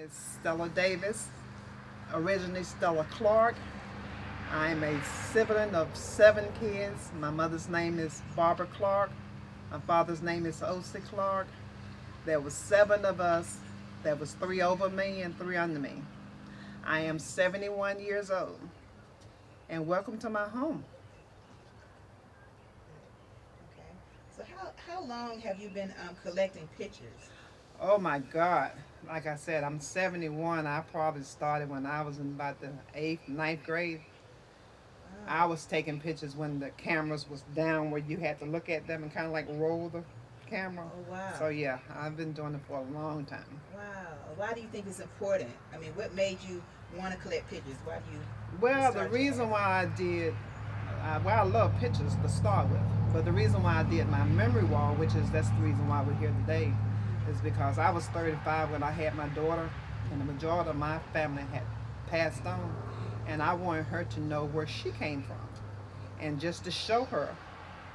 is Stella Davis, originally Stella Clark. I'm a sibling of 7 kids. My mother's name is Barbara Clark. My father's name is O.C. Clark. There was 7 of us. There was 3 over me and 3 under me. I am 71 years old. And welcome to my home. Okay. So how long have you been collecting pictures? Oh my God. Like I said, I'm 71. I probably started when I was in about the 8th, ninth grade. I Wow. was taking pictures when the cameras was down where you had to look at them and kind of like roll the camera. Oh wow. So yeah, I've been doing it for a long time. Wow. Why do you think it's important? I mean, what made you want to collect pictures? Why do you Well, the start your reason habit? why I did, well, I love pictures to start with, but the reason why I did my memory wall, which is that's the reason why we're here today, is because I was 35 when I had my daughter, and the majority of my family had passed on, and I wanted her to know where she came from, and just to show her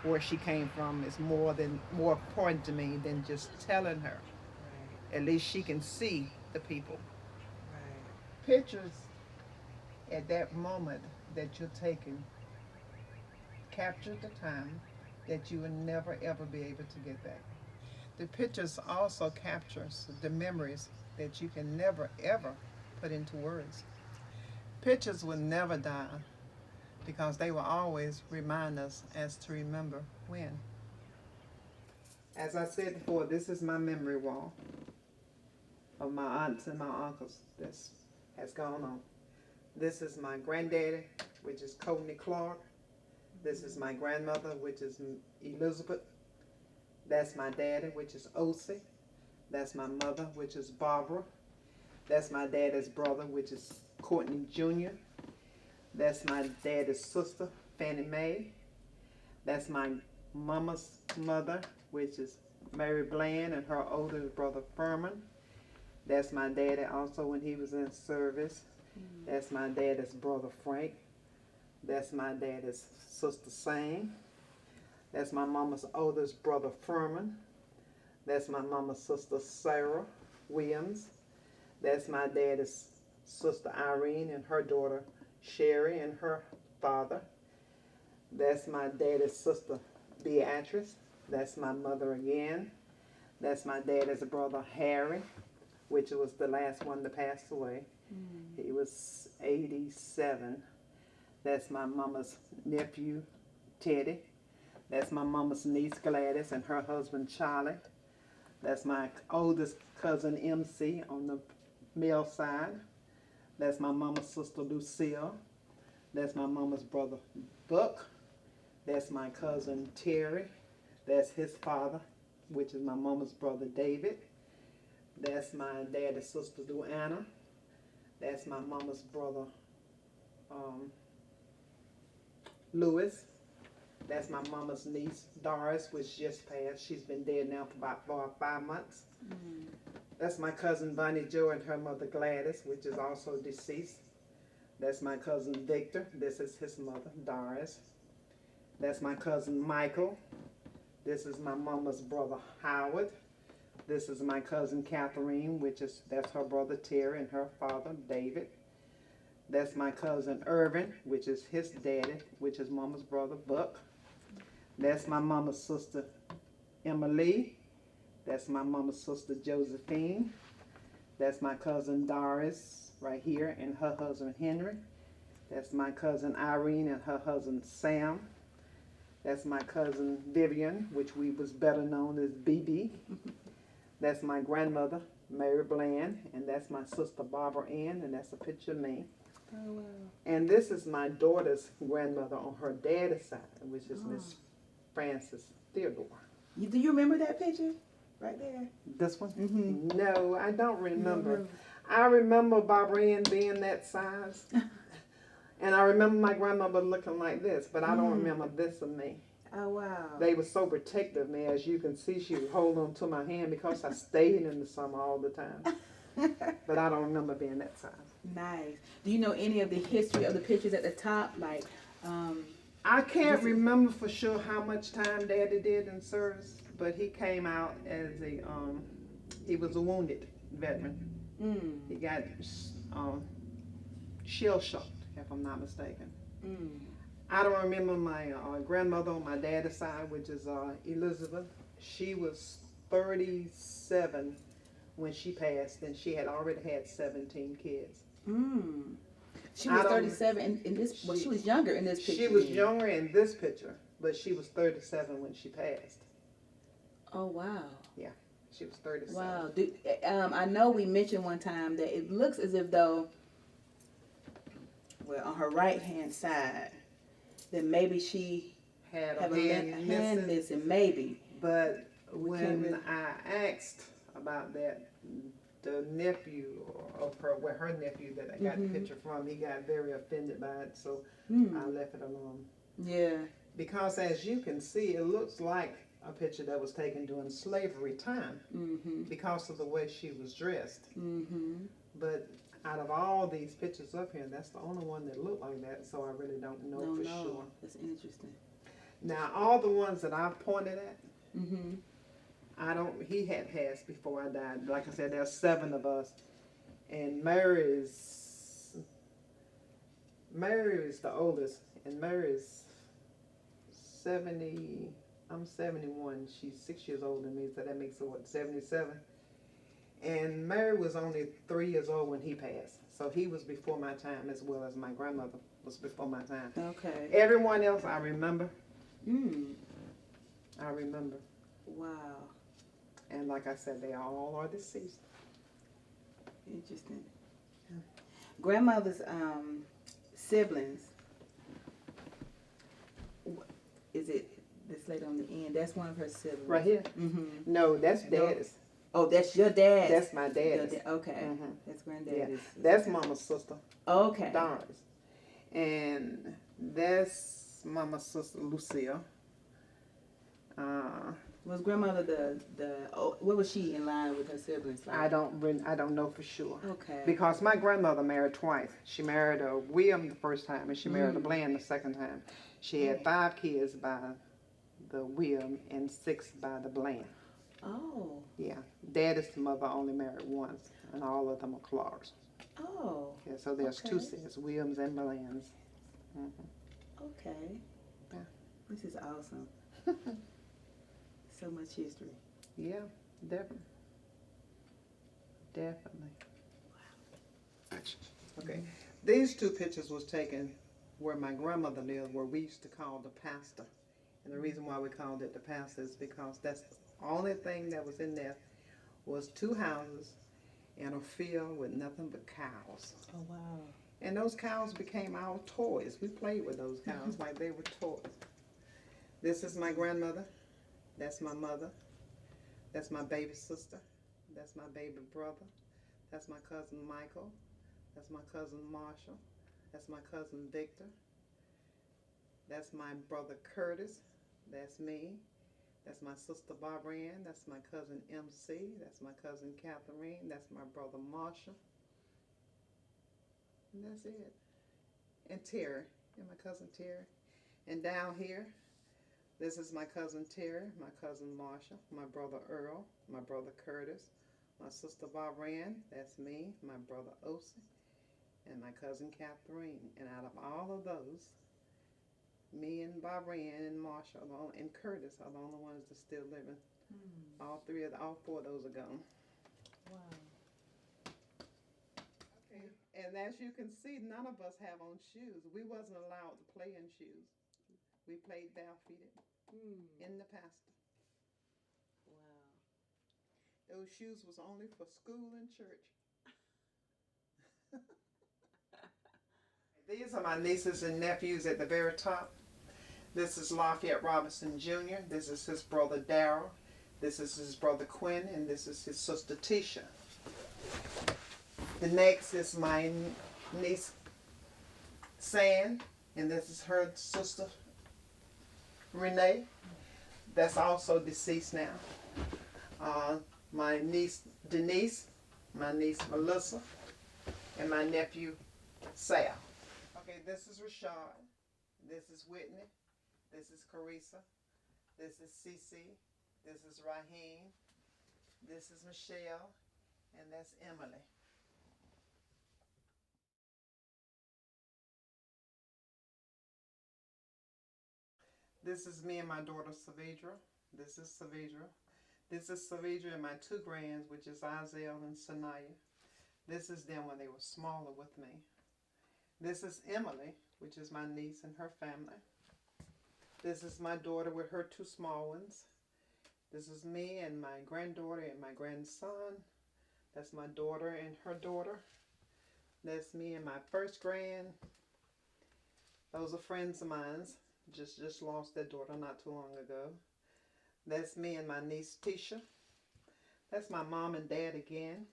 where she came from is more important to me than just telling her. Right. At least she can see the people. Right. Pictures at that moment that you're taking capture the time that you will never ever be able to get back. The pictures also captures the memories that you can never ever put into words. Pictures will never die because they will always remind us as to remember when. As I said before, this is my memory wall of my aunts and my uncles that has gone on. This is my granddaddy, which is Courtney Clark. This is my grandmother, which is Elizabeth. That's my daddy, which is Osi. That's my mother, which is Barbara. That's my daddy's brother, which is Courtney Jr. That's my daddy's sister, Fannie Mae. That's my mama's mother, which is Mary Bland, and her oldest brother, Furman. That's my daddy also when he was in service. That's my daddy's brother, Frank. That's my daddy's sister, Sam. That's my mama's oldest brother, Furman. That's my mama's sister, Sarah Williams. That's my daddy's sister, Irene, and her daughter, Sherry, and her father. That's my daddy's sister, Beatrice. That's my mother again. That's my daddy's brother, Harry, which was the last one to pass away. He was 87. That's my mama's nephew, Teddy. That's my mama's niece, Gladys, and her husband, Charlie. That's my oldest cousin, MC, on the male side. That's my mama's sister, Lucille. That's my mama's brother, Buck. That's my cousin, Terry. That's his father, which is my mama's brother, David. That's my daddy's sister, Luana. That's my mama's brother, um, Louis. That's my mama's niece, Doris, which just passed. She's been dead now for about 5 months. That's my cousin Bonnie Joe and her mother Gladys, which is also deceased. That's my cousin Victor. This is his mother, Doris. That's my cousin Michael. This is my mama's brother Howard. This is my cousin Catherine, that's her brother Terry and her father David. That's my cousin Irvin, which is his daddy, which is mama's brother Buck. That's my mama's sister Emily. That's my mama's sister Josephine. That's my cousin Doris right here and her husband Henry. That's my cousin Irene and her husband Sam. That's my cousin Vivian, which we was better known as BB. That's my grandmother, Mary Bland, and that's my sister Barbara Ann, and that's a picture of me. Oh wow. And this is my daughter's grandmother on her daddy's side, which is Oh. Miss Frances Theodore. Do you remember that picture right there? This one? Mm-hmm. No, I don't You don't remember. remember? I remember Barbara Ann being that size, and I remember my grandmother looking like this, but I don't remember this of me. Oh wow. They were so protective of me. As you can see, she would hold on to my hand because I stayed in the summer all the time. But I don't remember being that size. Nice. Do you know any of the history of the pictures at the top? Like, um, I can't Just- remember for sure how much time Daddy did in service, but he came out as he was a wounded veteran. He got um, shell shocked, if I'm not mistaken. I don't remember my grandmother on my dad's side, which is Elizabeth. She was 37 when she passed, and she had already had 17 kids. She was 37 in this. Well, she was younger in this picture. She was younger in this picture, but she was 37 when she passed. Oh wow. Yeah, she was 37. Wow. I know we mentioned one time that it looks as if though, well, on her right hand side, that maybe she had have a hand missing, maybe. But when I asked about that, the nephew of her, well, her nephew that I got the picture from, he got very offended by it, so I left it alone. Yeah. Because as you can see, it looks like a picture that was taken during slavery time because of the way she was dressed. But out of all these pictures up here, that's the only one that looked like that, so I really don't know for sure. That's interesting. Now, all the ones that I've pointed at, he had passed before I died. Like I said, there's 7 of us. And Mary is the oldest. And Mary is 70, I'm 71. She's 6 years older than me, so that makes her, 77? And Mary was only 3 years old when he passed. So he was before my time, as well as my grandmother was before my time. Okay. Everyone else I remember. I remember. Wow. And like I said, they all are deceased. Interesting. Grandmother's siblings. Is it this lady on the end? That's one of her siblings. Right here? No, that's Daddy's. Oh, that's your dad. That's my dad's. Okay. That's granddad's. Yeah. That's Mama's sister. Okay. Doris. And that's Mama's sister, Lucille. Was grandmother what was she in line with her siblings? Like? I don't know for sure. Okay. Because my grandmother married twice. She married a William the first time, and she married a Bland the second time. She had 5 kids by the William and 6 by the Bland. Oh. Yeah. Daddy's mother only married once, and all of them are Clarks. Oh. Yeah, so there's 2 sets, Williams and Blands. Okay. Yeah. This is awesome. So much history. Yeah, definitely. Definitely. Wow. Okay. These 2 pictures was taken where my grandmother lived, where we used to call the pastor. And the reason why we called it the pastor is because that's the only thing that was in there was 2 houses and a field with nothing but cows. Oh, wow. And those cows became our toys. We played with those cows like they were toys. This is my grandmother. That's my mother. That's my baby sister. That's my baby brother. That's my cousin Michael. That's my cousin Marshall. That's my cousin Victor. That's my brother Curtis. That's me. That's my sister Barbara Ann. That's my cousin MC. That's my cousin Catherine. That's my brother Marshall. And that's it. And Terry. And my cousin Terry. And down here, this is my cousin Terry, my cousin Marshall, my brother Earl, my brother Curtis, my sister Barbara Ann, that's me, my brother Osie, and my cousin Catherine. And out of all of those, me and Barbara Ann and Marshall and Curtis are the only ones that's still living. All 4 of those are gone. Wow. Okay. And as you can see, none of us have on shoes. We wasn't allowed to play in shoes. We played barefooted in the pasture. Wow. Those shoes was only for school and church. These are my nieces and nephews at the very top. This is Lafayette Robinson Jr. This is his brother Darryl. This is his brother Quinn, and this is his sister Tisha. The next is my niece San, and this is her sister Renee. That's also deceased now. My niece Denise, my niece Melissa, and my nephew Sal. Okay, this is Rashad. This is Whitney. This is Carissa. This is Cece. This is Raheem. This is Michelle. And that's Emily. This is me and my daughter Savidra. This is Savidra. This is Savidra and my two grands, which is Isaiah and Sanaya. This is them when they were smaller with me. This is Emily, which is my niece and her family. This is my daughter with her two small ones. This is me and my granddaughter and my grandson. That's my daughter and her daughter. That's me and my first grand. Those are friends of mine. Just lost their daughter not too long ago. That's me and my niece Tisha. That's my mom and dad again.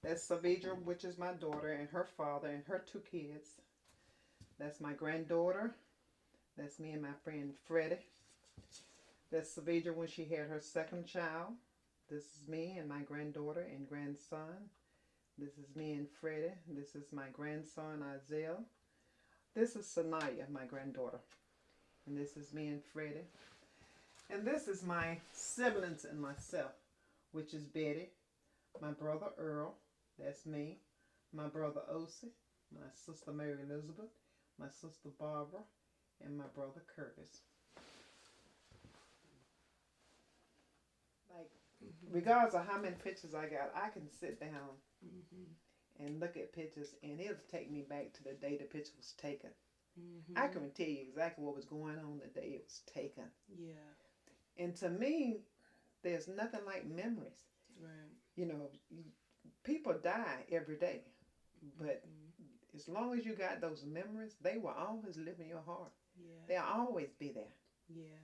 That's Savidra, which is my daughter, and her father and her two kids. That's my granddaughter. That's me and my friend Freddie. That's Savidra when she had her second child. This is me and my granddaughter and grandson. This is me and Freddie. This is my grandson Isaiah. This is Sanaya, my granddaughter. And this is me and Freddie. And this is my siblings and myself, which is Betty, my brother Earl, that's me, my brother Osi, my sister Mary Elizabeth, my sister Barbara, and my brother Curtis. Like, regardless of how many pictures I got, I can sit down and look at pictures, and it'll take me back to the day the picture was taken. I can tell you exactly what was going on the day it was taken. Yeah. And to me, there's nothing like memories. Right. You know, people die every day, but as long as you got those memories, they will always live in your heart. Yeah. They'll always be there. Yeah.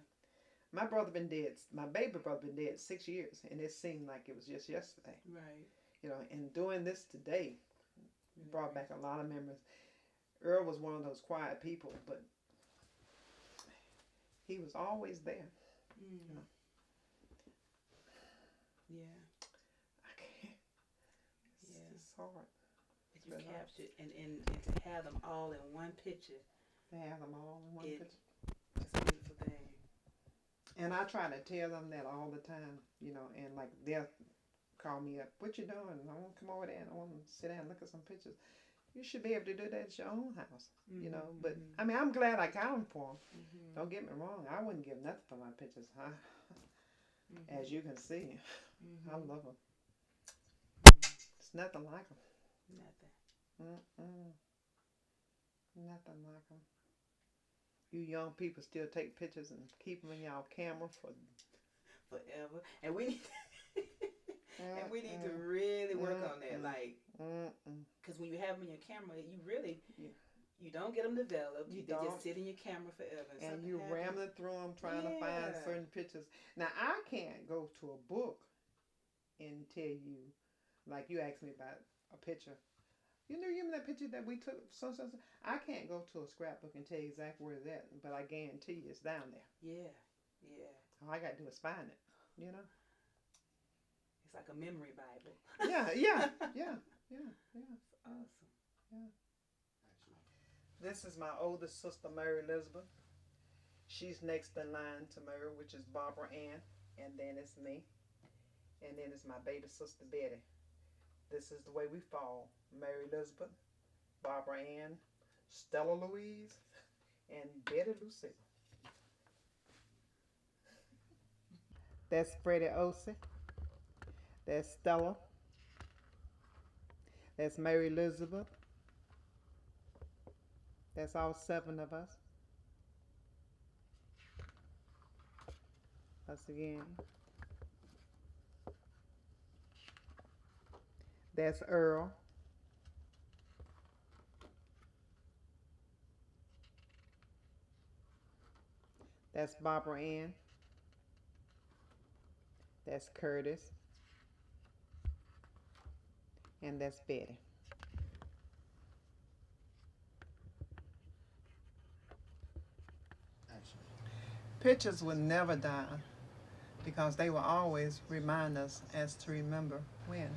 My baby brother been dead 6 years, and it seemed like it was just yesterday. Right. You know, and doing this today Really brought back a lot of memories. Earl was one of those quiet people, but he was always there. You know. Yeah. I can't. It's hard. But you captured and to have them all in one picture. To have them all in one picture. It's a beautiful thing. And I try to tell them that all the time, you know, and like they'll call me up, what you doing? I want to come over there and I want to sit down and look at some pictures. You should be able to do that at your own house, you know. But I mean, I'm glad I got them for them. Don't get me wrong. I wouldn't give nothing for my pictures. As you can see, I love them. It's nothing like them. Nothing. Nothing like them. You young people still take pictures and keep them in y'all camera for forever. And we need to really work on that, like, because when you have them in your camera, you really, you don't get them developed. They just sit in your camera forever. And you rambling through them trying to find certain pictures. Now, I can't go to a book and tell you, like you asked me about a picture. You remember that picture that we took? So. I can't go to a scrapbook and tell you exactly where it's at, but I guarantee you it's down there. Yeah. All I got to do is find it, you know? It's like a memory Bible. Yeah. It's awesome. Yeah. This is my oldest sister, Mary Elizabeth. She's next in line to Mary, which is Barbara Ann, and then it's me. And then it's my baby sister, Betty. This is the way we fall. Mary Elizabeth, Barbara Ann, Stella Louise, and Betty Lucille. That's Freddie Osi. That's Stella. That's Mary Elizabeth. That's all 7 of us. Us again. That's Earl. That's Barbara Ann. That's Curtis. And that's Betty. Pictures will never die because they will always remind us as to remember when.